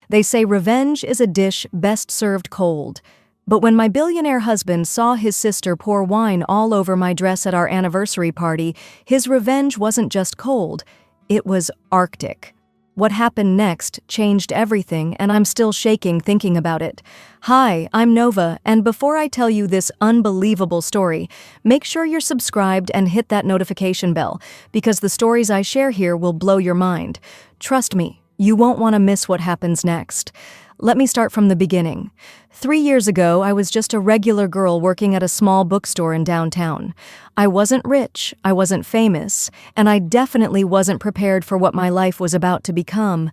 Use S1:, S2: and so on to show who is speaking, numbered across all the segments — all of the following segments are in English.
S1: They say revenge is a dish best served cold. But when my billionaire husband saw his sister pour wine all over my dress at our anniversary party, his revenge wasn't just cold, it was Arctic. What happened next changed everything, and I'm still shaking thinking about it. Hi, I'm Nova, and before I tell you this unbelievable story, make sure you're subscribed and hit that notification bell, because the stories I share here will blow your mind. Trust me, you won't want to miss what happens next. Let me start from the beginning. 3 years ago, I was just a regular girl working at a small bookstore in downtown. I wasn't rich, I wasn't famous, and I definitely wasn't prepared for what my life was about to become.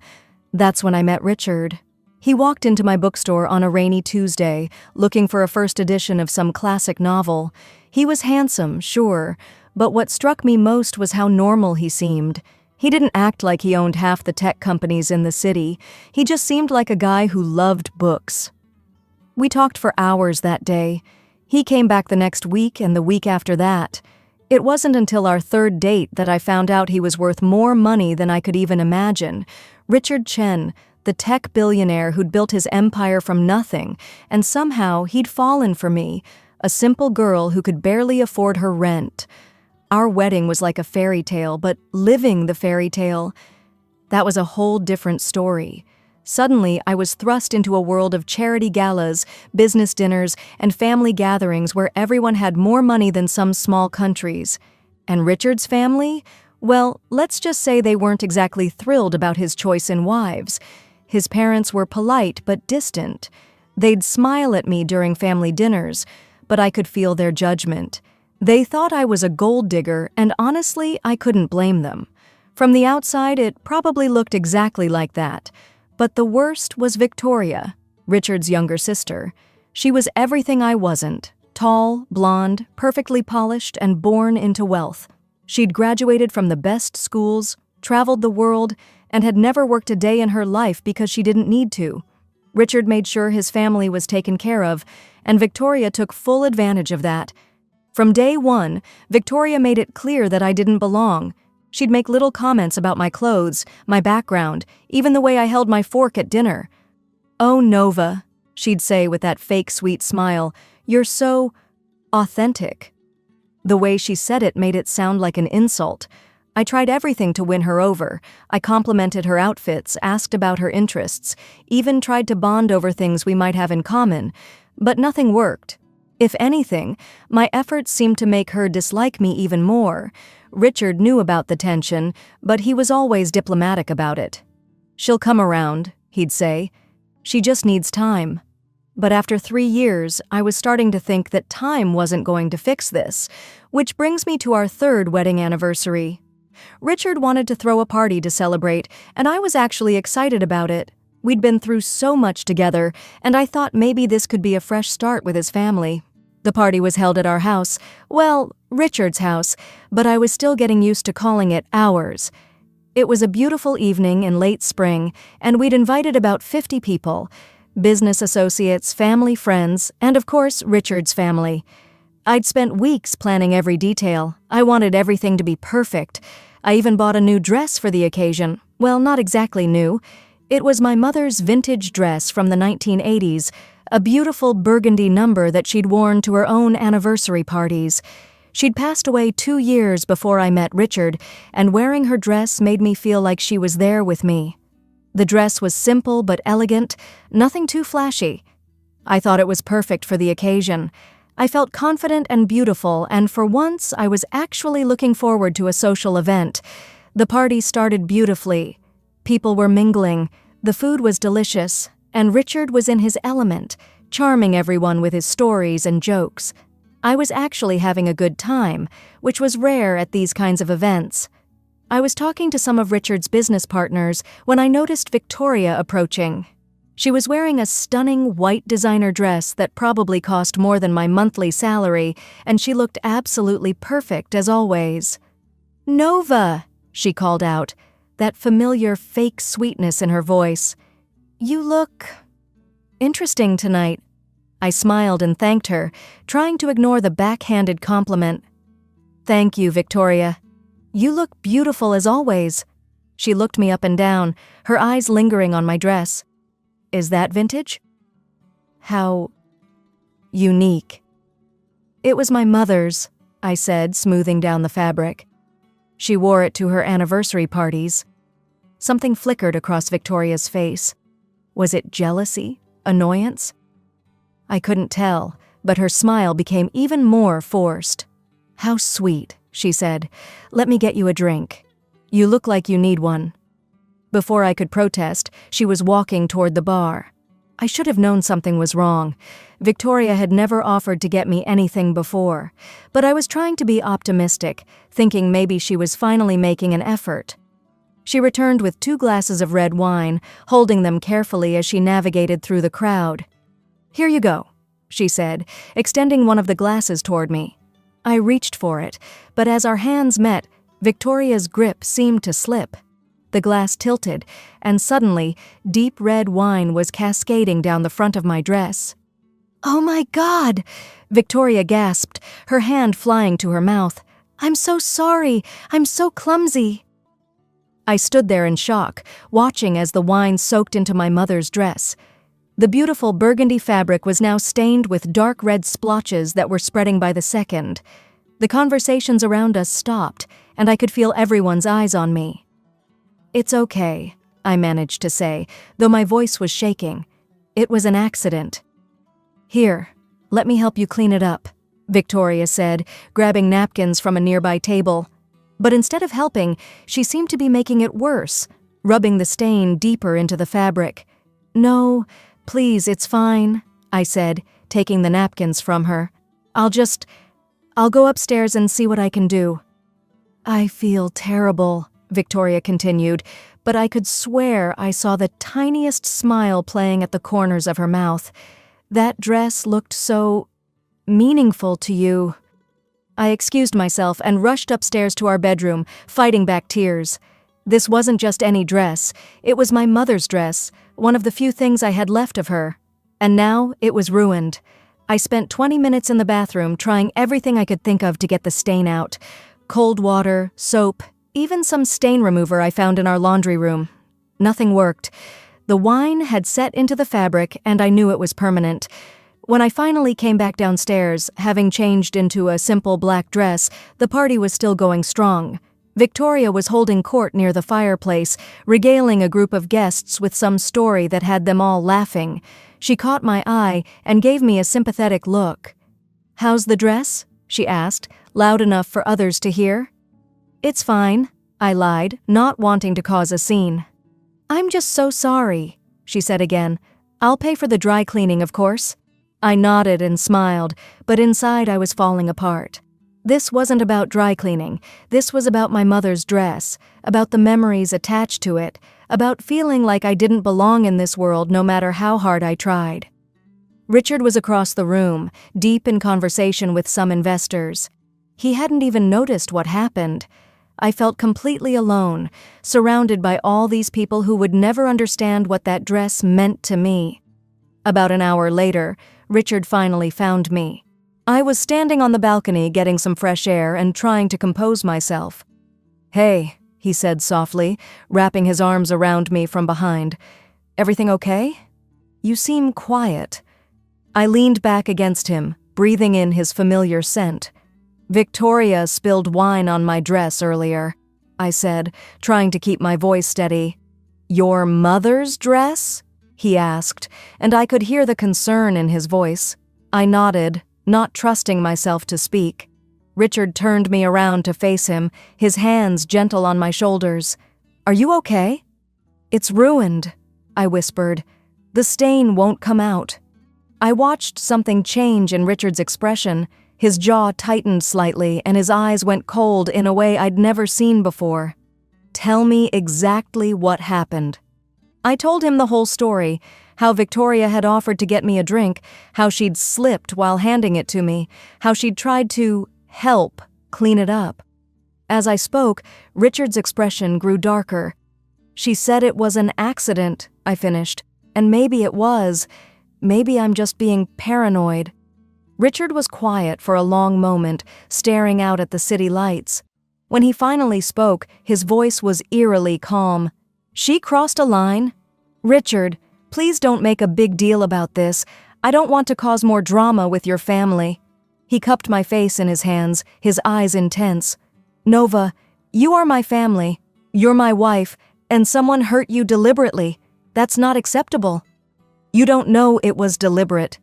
S1: That's when I met Richard. He walked into my bookstore on a rainy Tuesday, looking for a first edition of some classic novel. He was handsome, sure, but what struck me most was how normal he seemed. He didn't act like he owned half the tech companies in the city. He just seemed like a guy who loved books. We talked for hours that day. He came back the next week and the week after that. It wasn't until our third date that I found out he was worth more money than I could even imagine. Richard Chen, the tech billionaire who'd built his empire from nothing, and somehow he'd fallen for me, a simple girl who could barely afford her rent. Our wedding was like a fairy tale, but living the fairy tale, that was a whole different story. Suddenly, I was thrust into a world of charity galas, business dinners, and family gatherings where everyone had more money than some small countries. And Richard's family? Well, let's just say they weren't exactly thrilled about his choice in wives. His parents were polite but distant. They'd smile at me during family dinners, but I could feel their judgment. They thought I was a gold digger, and honestly, I couldn't blame them. From the outside, it probably looked exactly like that. But the worst was Victoria, Richard's younger sister. She was everything I wasn't: tall, blonde, perfectly polished, and born into wealth. She'd graduated from the best schools, traveled the world, and had never worked a day in her life because she didn't need to. Richard made sure his family was taken care of, and Victoria took full advantage of that. From day one, Victoria made it clear that I didn't belong. She'd make little comments about my clothes, my background, even the way I held my fork at dinner. "Oh, Nova," she'd say with that fake sweet smile, "you're so authentic." The way she said it made it sound like an insult. I tried everything to win her over. I complimented her outfits, asked about her interests, even tried to bond over things we might have in common, but nothing worked. If anything, my efforts seemed to make her dislike me even more. Richard knew about the tension, but he was always diplomatic about it. "She'll come around," he'd say. "She just needs time." But after 3 years, I was starting to think that time wasn't going to fix this, which brings me to our third wedding anniversary. Richard wanted to throw a party to celebrate, and I was actually excited about it. We'd been through so much together, and I thought maybe this could be a fresh start with his family. The party was held at our house, well, Richard's house, but I was still getting used to calling it ours. It was a beautiful evening in late spring, and we'd invited about 50 people: business associates, family, friends, and of course, Richard's family. I'd spent weeks planning every detail. I wanted everything to be perfect. I even bought a new dress for the occasion. Well, not exactly new. It was my mother's vintage dress from the 1980s, a beautiful burgundy number that she'd worn to her own anniversary parties. She'd passed away 2 years before I met Richard, and wearing her dress made me feel like she was there with me. The dress was simple but elegant, nothing too flashy. I thought it was perfect for the occasion. I felt confident and beautiful, and for once I was actually looking forward to a social event. The party started beautifully. People were mingling, the food was delicious, and Richard was in his element, charming everyone with his stories and jokes. I was actually having a good time, which was rare at these kinds of events. I was talking to some of Richard's business partners when I noticed Victoria approaching. She was wearing a stunning white designer dress that probably cost more than my monthly salary, and she looked absolutely perfect as always. "Nova," she called out, that familiar fake sweetness in her voice. "You look interesting tonight." I smiled and thanked her, trying to ignore the backhanded compliment. "Thank you, Victoria. You look beautiful as always." She looked me up and down, her eyes lingering on my dress. Is that vintage? How unique. It was my mother's, I said, smoothing down the fabric. She wore it to her anniversary parties. Something flickered across Victoria's face. Was it jealousy? Annoyance? I couldn't tell, but her smile became even more forced. How sweet, she said. Let me get you a drink. You look like you need one. Before I could protest, she was walking toward the bar. I should have known something was wrong. Victoria had never offered to get me anything before, but I was trying to be optimistic, thinking maybe she was finally making an effort. She returned with 2 glasses of red wine, holding them carefully as she navigated through the crowd. Here you go, she said, extending one of the glasses toward me. I reached for it, but as our hands met, Victoria's grip seemed to slip. The glass tilted, and suddenly, deep red wine was cascading down the front of my dress. "Oh my God!" Victoria gasped, her hand flying to her mouth. "I'm so sorry! I'm so clumsy!" I stood there in shock, watching as the wine soaked into my mother's dress. The beautiful burgundy fabric was now stained with dark red splotches that were spreading by the second. The conversations around us stopped, and I could feel everyone's eyes on me. "It's okay," I managed to say, though my voice was shaking. "It was an accident." "Here, let me help you clean it up," Victoria said, grabbing napkins from a nearby table. But instead of helping, she seemed to be making it worse, rubbing the stain deeper into the fabric. "No, please, it's fine," I said, taking the napkins from her. I'll go upstairs and see what I can do." "I feel terrible," Victoria continued, but I could swear I saw the tiniest smile playing at the corners of her mouth. "That dress looked so meaningful to you." I excused myself and rushed upstairs to our bedroom, fighting back tears. This wasn't just any dress. It was my mother's dress, one of the few things I had left of her. And now it was ruined. I spent 20 minutes in the bathroom trying everything I could think of to get the stain out. Cold water, soap, even some stain remover I found in our laundry room. Nothing worked. The wine had set into the fabric, and I knew it was permanent. When I finally came back downstairs, having changed into a simple black dress, the party was still going strong. Victoria was holding court near the fireplace, regaling a group of guests with some story that had them all laughing. She caught my eye and gave me a sympathetic look. "How's the dress?" she asked, loud enough for others to hear. "It's fine," I lied, not wanting to cause a scene. "I'm just so sorry," she said again. "I'll pay for the dry cleaning, of course." I nodded and smiled, but inside I was falling apart. This wasn't about dry cleaning. This was about my mother's dress, about the memories attached to it, about feeling like I didn't belong in this world no matter how hard I tried. Richard was across the room, deep in conversation with some investors. He hadn't even noticed what happened. I felt completely alone, surrounded by all these people who would never understand what that dress meant to me. About an hour later, Richard finally found me. I was standing on the balcony getting some fresh air and trying to compose myself. "Hey," he said softly, wrapping his arms around me from behind. "Everything okay? You seem quiet." I leaned back against him, breathing in his familiar scent. "Victoria spilled wine on my dress earlier," I said, trying to keep my voice steady. "Your mother's dress?" he asked, and I could hear the concern in his voice. I nodded, not trusting myself to speak. Richard turned me around to face him, his hands gentle on my shoulders. "Are you okay?" "It's ruined," I whispered. "The stain won't come out." I watched something change in Richard's expression. His jaw tightened slightly and his eyes went cold in a way I'd never seen before. "Tell me exactly what happened." I told him the whole story, how Victoria had offered to get me a drink, how she'd slipped while handing it to me, how she'd tried to help clean it up. As I spoke, Richard's expression grew darker. "She said it was an accident," I finished, "and maybe it was. Maybe I'm just being paranoid." Richard was quiet for a long moment, staring out at the city lights. When he finally spoke, his voice was eerily calm. "She crossed a line. Richard, please don't make a big deal about this. I don't want to cause more drama with your family." He cupped my face in his hands, his eyes intense. "Nova, you are my family. You're my wife, and someone hurt you deliberately. That's not acceptable." "You don't know it was deliberate."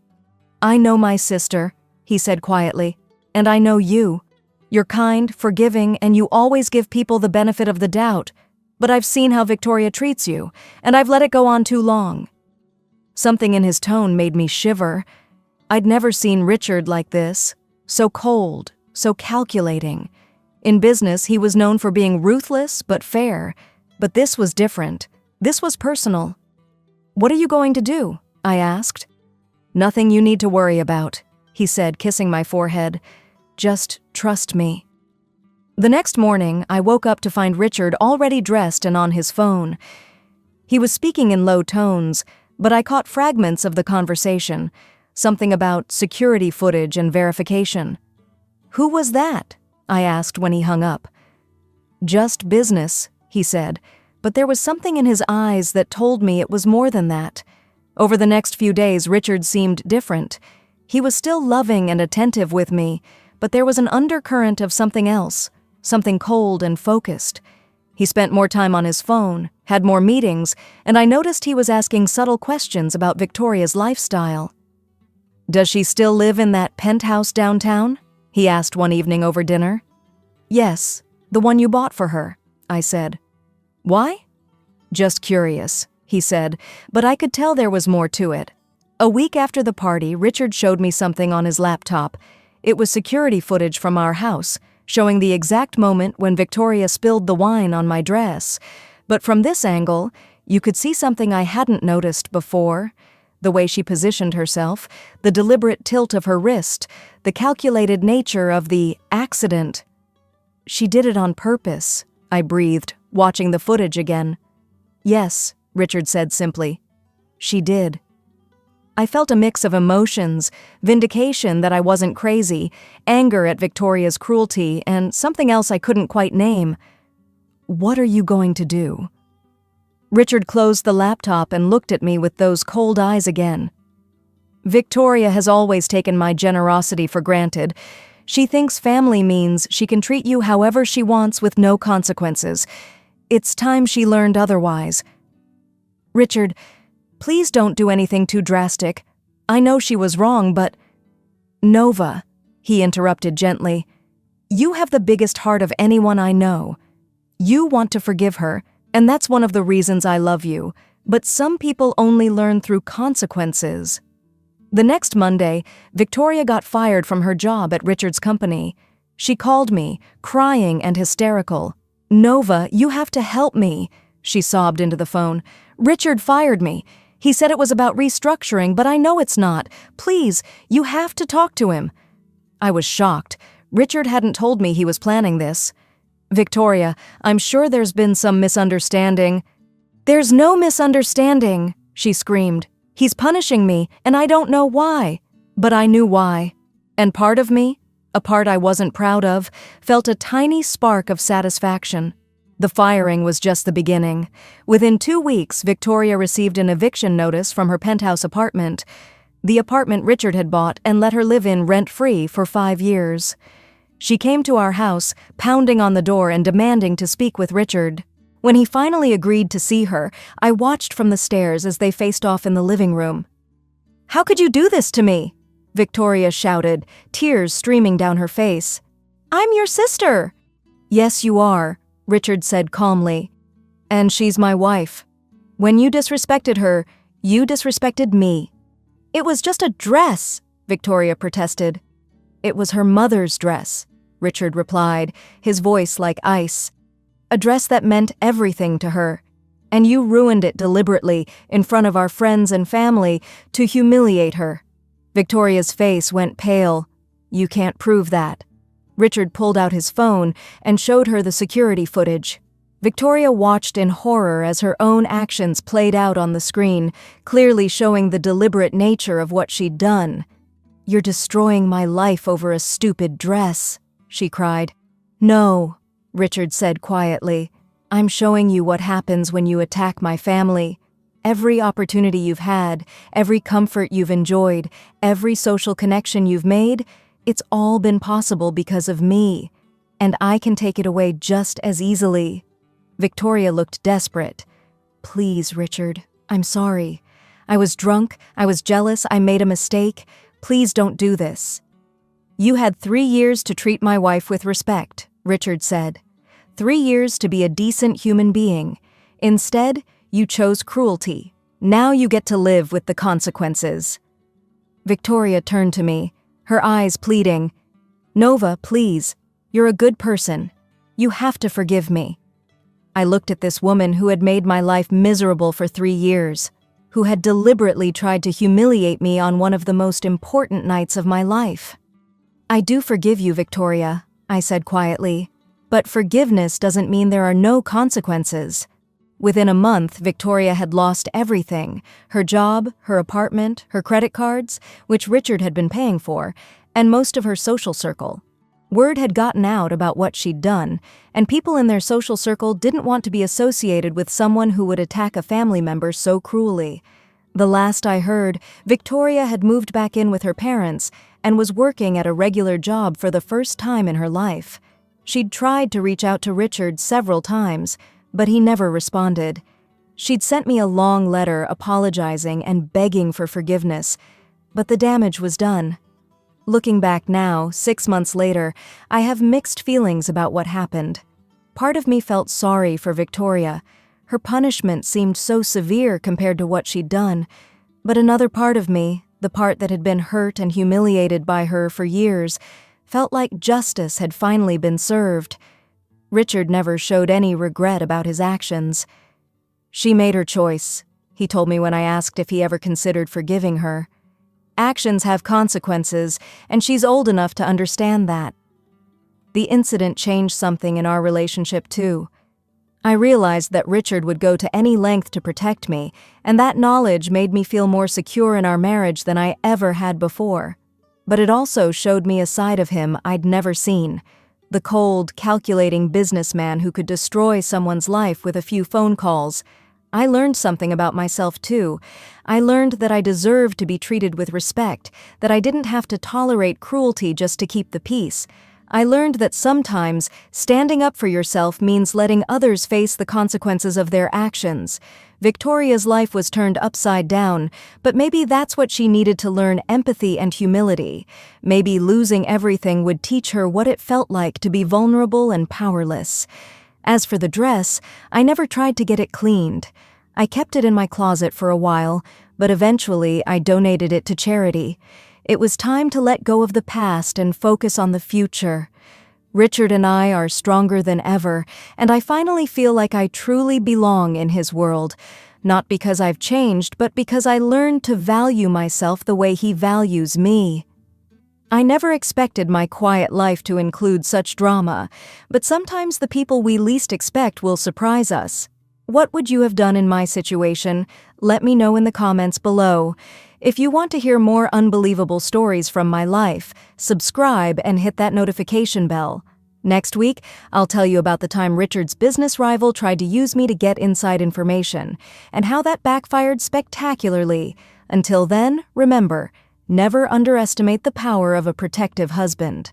S1: "I know my sister," he said quietly, "and I know you. You're kind, forgiving, and you always give people the benefit of the doubt. But I've seen how Victoria treats you, and I've let it go on too long." Something in his tone made me shiver. I'd never seen Richard like this. So cold, so calculating. In business, he was known for being ruthless but fair. But this was different. This was personal. "What are you going to do?" I asked. "Nothing you need to worry about," he said, kissing my forehead. "Just trust me." The next morning, I woke up to find Richard already dressed and on his phone. He was speaking in low tones, but I caught fragments of the conversation, something about security footage and verification. "Who was that?" I asked when he hung up. "Just business," he said, but there was something in his eyes that told me it was more than that. Over the next few days, Richard seemed different. He was still loving and attentive with me, but there was an undercurrent of something else, something cold and focused. He spent more time on his phone, had more meetings, and I noticed he was asking subtle questions about Victoria's lifestyle. "Does she still live in that penthouse downtown?" he asked one evening over dinner. "Yes, the one you bought for her," I said. "Why?" "Just curious," he said, but I could tell there was more to it. A week after the party, Richard showed me something on his laptop. It was security footage from our house, showing the exact moment when Victoria spilled the wine on my dress. But from this angle, you could see something I hadn't noticed before. The way she positioned herself, the deliberate tilt of her wrist, the calculated nature of the accident. "She did it on purpose," I breathed, watching the footage again. "Yes," Richard said simply. "She did." I felt a mix of emotions, vindication that I wasn't crazy, anger at Victoria's cruelty, and something else I couldn't quite name. "What are you going to do?" Richard closed the laptop and looked at me with those cold eyes again. "Victoria has always taken my generosity for granted. She thinks family means she can treat you however she wants with no consequences. It's time she learned otherwise." "Richard, please don't do anything too drastic. I know she was wrong, but—" "Nova," he interrupted gently, "you have the biggest heart of anyone I know. You want to forgive her, and that's one of the reasons I love you, but some people only learn through consequences." The next Monday, Victoria got fired from her job at Richard's company. She called me, crying and hysterical. "Nova, you have to help me," she sobbed into the phone. "Richard fired me. He said it was about restructuring, but I know it's not. Please, you have to talk to him." I was shocked. Richard hadn't told me he was planning this. "Victoria, I'm sure there's been some misunderstanding." "There's no misunderstanding," she screamed. "He's punishing me, and I don't know why." But I knew why. And part of me, a part I wasn't proud of, felt a tiny spark of satisfaction. The firing was just the beginning. Within 2 weeks, Victoria received an eviction notice from her penthouse apartment, the apartment Richard had bought and let her live in rent-free for 5 years. She came to our house, pounding on the door and demanding to speak with Richard. When he finally agreed to see her, I watched from the stairs as they faced off in the living room. "How could you do this to me?" Victoria shouted, tears streaming down her face. "I'm your sister." "Yes, you are," Richard said calmly. "And she's my wife. When you disrespected her, you disrespected me." "It was just a dress," Victoria protested. "It was her mother's dress," Richard replied, his voice like ice. "A dress that meant everything to her. And you ruined it deliberately, in front of our friends and family, to humiliate her." Victoria's face went pale. "You can't prove that." Richard pulled out his phone and showed her the security footage. Victoria watched in horror as her own actions played out on the screen, clearly showing the deliberate nature of what she'd done. "You're destroying my life over a stupid dress," she cried. "No," Richard said quietly. "I'm showing you what happens when you attack my family. Every opportunity you've had, every comfort you've enjoyed, every social connection you've made, it's all been possible because of me. And I can take it away just as easily." Victoria looked desperate. "Please, Richard, I'm sorry. I was drunk, I was jealous, I made a mistake. Please don't do this." "You had 3 years to treat my wife with respect," Richard said. 3 years to be a decent human being. Instead, you chose cruelty. Now you get to live with the consequences." Victoria turned to me, her eyes pleading. "Nova, please. You're a good person. You have to forgive me." I looked at this woman who had made my life miserable for 3 years, who had deliberately tried to humiliate me on one of the most important nights of my life. "I do forgive you, Victoria," I said quietly, "but forgiveness doesn't mean there are no consequences." Within a month, Victoria had lost everything: her job, her apartment, her credit cards, which Richard had been paying for, and most of her social circle. Word had gotten out about what she'd done, and people in their social circle didn't want to be associated with someone who would attack a family member so cruelly. The last I heard, Victoria had moved back in with her parents and was working at a regular job for the first time in her life. She'd tried to reach out to Richard several times, but he never responded. She'd sent me a long letter apologizing and begging for forgiveness, but the damage was done. Looking back now, 6 months later, I have mixed feelings about what happened. Part of me felt sorry for Victoria. Her punishment seemed so severe compared to what she'd done. But another part of me, the part that had been hurt and humiliated by her for years, felt like justice had finally been served. Richard never showed any regret about his actions. "She made her choice," he told me when I asked if he ever considered forgiving her. "Actions have consequences, and she's old enough to understand that." The incident changed something in our relationship too. I realized that Richard would go to any length to protect me, and that knowledge made me feel more secure in our marriage than I ever had before. But it also showed me a side of him I'd never seen. The cold, calculating businessman who could destroy someone's life with a few phone calls. I learned something about myself too. I learned that I deserved to be treated with respect, that I didn't have to tolerate cruelty just to keep the peace. I learned that sometimes standing up for yourself means letting others face the consequences of their actions. Victoria's life was turned upside down, but maybe that's what she needed to learn: empathy and humility. Maybe losing everything would teach her what it felt like to be vulnerable and powerless. As for the dress, I never tried to get it cleaned. I kept it in my closet for a while, but eventually I donated it to charity. It was time to let go of the past and focus on the future. Richard and I are stronger than ever, and I finally feel like I truly belong in his world. Not because I've changed, but because I learned to value myself the way he values me. I never expected my quiet life to include such drama, but sometimes the people we least expect will surprise us. What would you have done in my situation? Let me know in the comments below. If you want to hear more unbelievable stories from my life, subscribe and hit that notification bell. Next week, I'll tell you about the time Richard's business rival tried to use me to get inside information, and how that backfired spectacularly. Until then, remember, never underestimate the power of a protective husband.